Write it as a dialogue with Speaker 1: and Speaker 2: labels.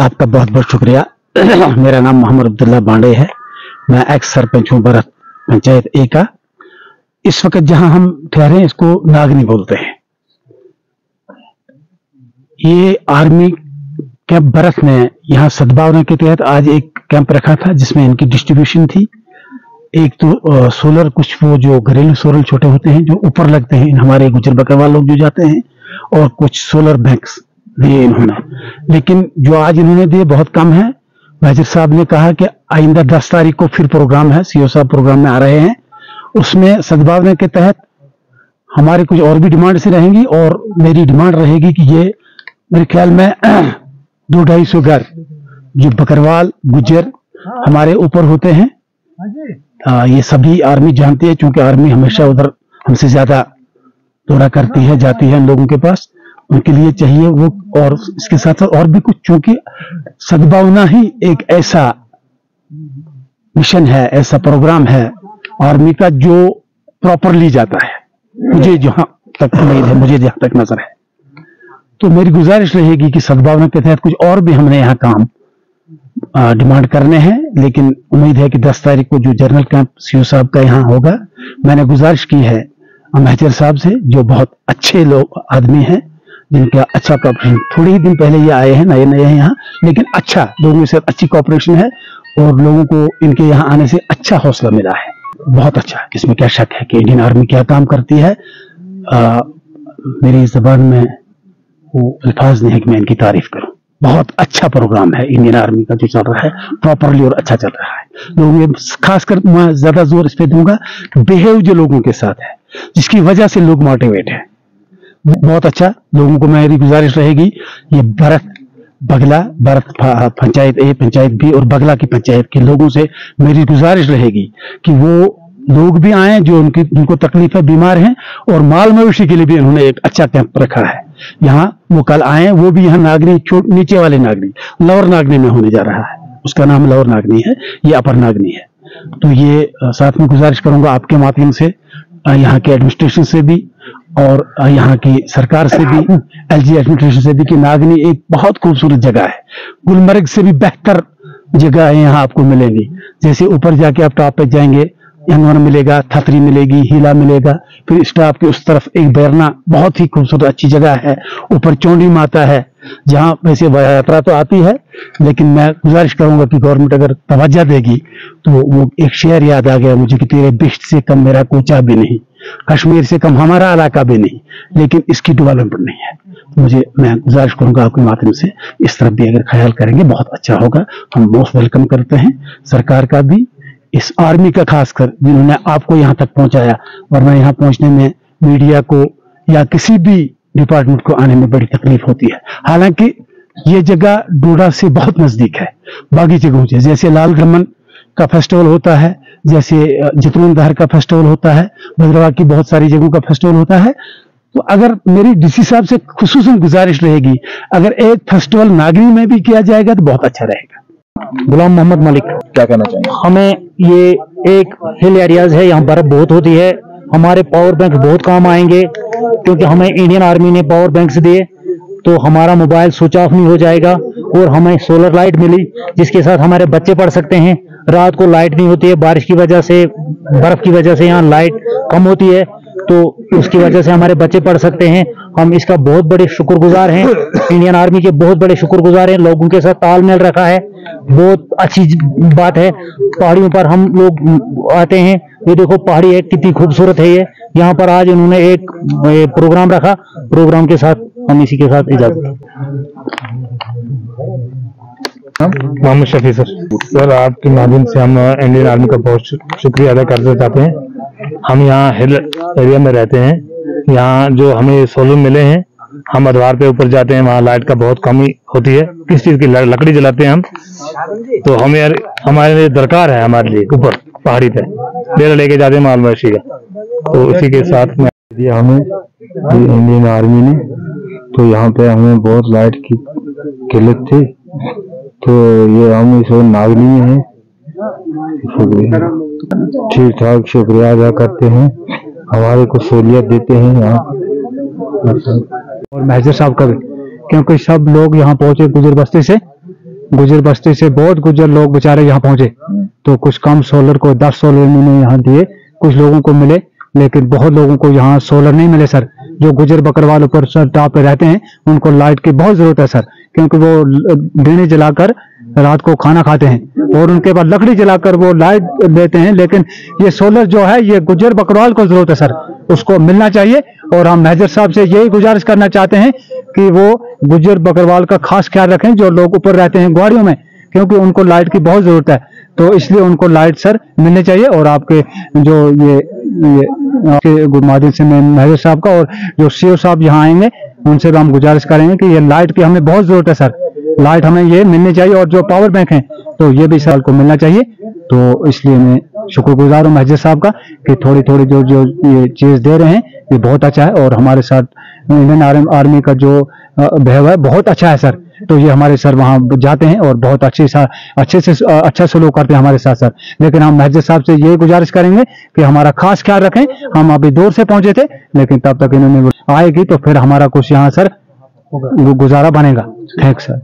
Speaker 1: आपका बहुत बहुत शुक्रिया। मेरा नाम मोहम्मद अब्दुल्ला बांडे है। मैं एक्स सरपंच हूँ बरत पंचायत ए का। इस वक्त जहां हम ठहरे हैं इसको नागनी बोलते हैं। ये आर्मी कैंप बरत में यहाँ सद्भावना के तहत आज एक कैंप रखा था जिसमें इनकी डिस्ट्रीब्यूशन थी। एक तो सोलर, कुछ वो जो घरेलू सोलर छोटे होते हैं जो ऊपर लगते हैं, हमारे गुजर बकरवाल लोग जो जाते हैं, और कुछ सोलर बैंक्स दिए इन्होंने। लेकिन जो आज इन्होंने दिए बहुत कम है। मेजर साहब ने कहा कि आइंदा 10 तारीख को फिर प्रोग्राम है, सीओ साहब प्रोग्राम में आ रहे हैं। उसमें सद्भावना के तहत हमारे कुछ और भी डिमांड से रहेंगी, और मेरी डिमांड रहेगी कि ये मेरे ख्याल में 200-250 घर जो बकरवाल गुजर हमारे ऊपर होते हैं, ये सभी आर्मी जानती है, क्योंकि आर्मी हमेशा उधर हमसे ज्यादा दौरा करती है, जाती है इन लोगों के पास। उनके लिए चाहिए वो, और इसके साथ साथ और भी कुछ, क्योंकि सद्भावना ही एक ऐसा मिशन है, ऐसा प्रोग्राम है आर्मी का जो प्रॉपरली जाता है। मुझे जहां तक उम्मीद है, मुझे जहां तक नजर है, तो मेरी गुजारिश रहेगी कि सद्भावना के तहत कुछ और भी हमने यहाँ काम डिमांड करने हैं। लेकिन उम्मीद है कि 10 तारीख को जो जनरल कैंप सीओ साहब का यहाँ होगा, मैंने गुजारिश की है मेजर साहब से, जो बहुत अच्छे लोग आदमी हैं, जिनका अच्छा कॉपरेशन, थोड़े ही दिन पहले ये आए हैं, नए नए हैं यहाँ, लेकिन अच्छा लोगों से अच्छी कॉपरेशन है, और लोगों को इनके यहाँ आने से अच्छा हौसला मिला है। बहुत अच्छा, इसमें क्या शक है कि इंडियन आर्मी क्या काम करती है। मेरी जबान में वो अल्फाज नहीं है कि मैं इनकी तारीफ करूं। बहुत अच्छा प्रोग्राम है इंडियन आर्मी का जो चल रहा है, प्रॉपरली और अच्छा चल रहा है। लोगों में खासकर मैं ज्यादा जोर इस पे दूंगा कि बिहेव जो लोगों के साथ है, जिसकी वजह से लोग मोटिवेट है, बहुत अच्छा। लोगों को मेरी गुजारिश रहेगी, ये बरत बगला, बरत पंचायत ए, पंचायत बी और बगला की पंचायत के लोगों से मेरी गुजारिश रहेगी कि वो लोग भी आए जो जिनको तकलीफ है, बीमार हैं, और माल मवेशी के लिए भी इन्होंने एक अच्छा कैंप रखा है यहाँ। वो कल आए, वो भी यहाँ नागनी, नीचे वाले नागनी, लोअर नागनी में होने जा रहा है। उसका नाम लोअर नागनी है, ये अपर नागनी है। तो ये साथ में गुजारिश करूंगा आपके माध्यम से, यहाँ के एडमिनिस्ट्रेशन से भी और यहाँ की सरकार से भी, एलजी एडमिनिस्ट्रेशन से भी, कि नागनी एक बहुत खूबसूरत जगह है। गुलमर्ग से भी बेहतर जगह है यहाँ आपको मिलेंगी। जैसे ऊपर जाके आप टॉप पे जाएंगे, यंगवन मिलेगा, थतरी मिलेगी, हीला मिलेगा, फिर स्टाफ के उस तरफ एक बैरना, बहुत ही खूबसूरत अच्छी जगह है। ऊपर चौंडी माता है, जहाँ वैसे यात्रा तो आती है, लेकिन मैं गुजारिश करूंगा कि गवर्नमेंट अगर तवज्जो देगी तो वो एक शेर याद आ गया मुझे कि तेरे बिश्त से कम मेरा कोचा भी नहीं, कश्मीर से कम हमारा इलाका भी नहीं, लेकिन इसकी डेवलपमेंट नहीं है। मैं गुजारिश करूंगा आपके माध्यम से, इस तरफ भी अगर ख्याल करेंगे बहुत अच्छा होगा। हम मोस्ट वेलकम करते हैं सरकार का भी, इस आर्मी का खासकर, जिन्होंने आपको यहाँ तक पहुंचाया, वरना यहाँ पहुंचने में मीडिया को या किसी भी डिपार्टमेंट को आने में बड़ी तकलीफ होती है। हालांकि ये जगह डोडा से बहुत नजदीक है, बाकी जगहों से, जैसे लाल रमन का फेस्टिवल होता है, जैसे जितरूनधार का फेस्टिवल होता है, भद्रवाह की बहुत सारी जगहों का फेस्टिवल होता है। तो अगर मेरी डीसी साहब से खुसूसन गुजारिश रहेगी, अगर एक फेस्टिवल नागरी में भी किया जाएगा तो बहुत अच्छा रहेगा। गुलाम मोहम्मद मलिक,
Speaker 2: क्या कहना चाहेंगे?
Speaker 3: हमें ये एक हिल एरियाज है, यहाँ बर्फ बहुत होती है, हमारे पावर बैंक बहुत काम आएंगे, क्योंकि हमें इंडियन आर्मी ने पावर बैंक्स दिए, तो हमारा मोबाइल स्विच ऑफ नहीं हो जाएगा, और हमें सोलर लाइट मिली जिसके साथ हमारे बच्चे पढ़ सकते हैं। रात को लाइट नहीं होती है, बारिश की वजह से, बर्फ की वजह से यहाँ लाइट कम होती है, तो उसकी वजह से हमारे बच्चे पढ़ सकते हैं। हम इसका बहुत बड़े शुक्रगुजार हैं, इंडियन आर्मी के बहुत बड़े शुक्रगुजार हैं। लोगों के साथ तालमेल रखा है, बहुत अच्छी बात है। पहाड़ियों पर हम लोग आते हैं, ये देखो पहाड़ी है, कितनी खूबसूरत है ये। यहाँ पर आज उन्होंने एक प्रोग्राम रखा, प्रोग्राम के साथ हम इसी के साथ इजाजत।
Speaker 4: मोहम्मद शफी सर, आपके माध्यम से हम इंडियन आर्मी का बहुत शुक्रिया अदा करना चाहते हैं। हम यहाँ हिल एरिया में रहते हैं, यहाँ जो हमें सोलर मिले हैं, हम अधवार पे ऊपर जाते हैं, वहाँ लाइट का बहुत कमी होती है। किस चीज की लकड़ी जलाते हैं हम, तो हमें हमारे दरकार है, हमारे लिए ऊपर पहाड़ी पे डेरा लेके जाते हैं माल मवेशी का। तो इसी के साथ में दिया हमें इंडियन आर्मी ने, तो यहाँ पे हमें बहुत लाइट की किल्लत थी, तो ये हम इस नागनी में है, ठीक ठाक शुक्रिया अदा करते हैं, हमारे को सहूलियत देते हैं यहाँ।
Speaker 1: और मेजर साहब का भी
Speaker 3: क्योंकि सब लोग यहाँ पहुंचे गुजर बस्ती से बहुत गुजर लोग बेचारे यहाँ पहुंचे। तो कुछ कम सोलर को 10 सोलर इन्होंने यहाँ दिए, कुछ लोगों को मिले, लेकिन बहुत लोगों को यहाँ सोलर नहीं मिले सर। जो गुजर बकरवाल ऊपर सर टॉप पे रहते हैं उनको लाइट की बहुत जरूरत है सर, क्योंकि वो दिने जलाकर रात को खाना खाते हैं और उनके बाद लकड़ी जलाकर वो लाइट देते हैं। लेकिन ये सोलर जो है ये गुजर बकरवाल को जरूरत है सर, उसको मिलना चाहिए। और हम मैनेजर साहब से यही गुजारिश करना चाहते हैं कि वो गुजर बकरवाल का खास ख्याल रखें, जो लोग ऊपर रहते हैं ग्वाड़ियों में, क्योंकि उनको लाइट की बहुत जरूरत है। तो इसलिए उनको लाइट सर मिलनी चाहिए। और आपके जो ये आपके माध्यम से मैं मैनेजर साहब का और जो सीओ साहब यहाँ आएंगे उनसे भी हम गुजारिश करेंगे कि ये लाइट की हमें बहुत जरूरत है सर, लाइट हमें ये मिलनी चाहिए। और जो पावर बैंक है तो ये भी साल को मिलना चाहिए। तो इसलिए मैं शुक्रगुजार हूँ मैनेजर साहब का कि थोड़ी थोड़ी जो ये चीज दे रहे हैं ये बहुत अच्छा है। और हमारे साथ इंडियन आर्मी का जो व्यवहार है बहुत अच्छा है सर। तो ये हमारे सर वहाँ जाते हैं और बहुत अच्छे से अच्छा सलूक करते हैं हमारे साथ सर। लेकिन हम मैनेजर साहब से ये गुजारिश करेंगे कि हमारा खास ख्याल रखें। हम अभी दूर से पहुंचे थे, लेकिन तब तक इन्होंने आएगी तो फिर हमारा कुछ यहाँ सर गुजारा बनेगा। Thanks sir.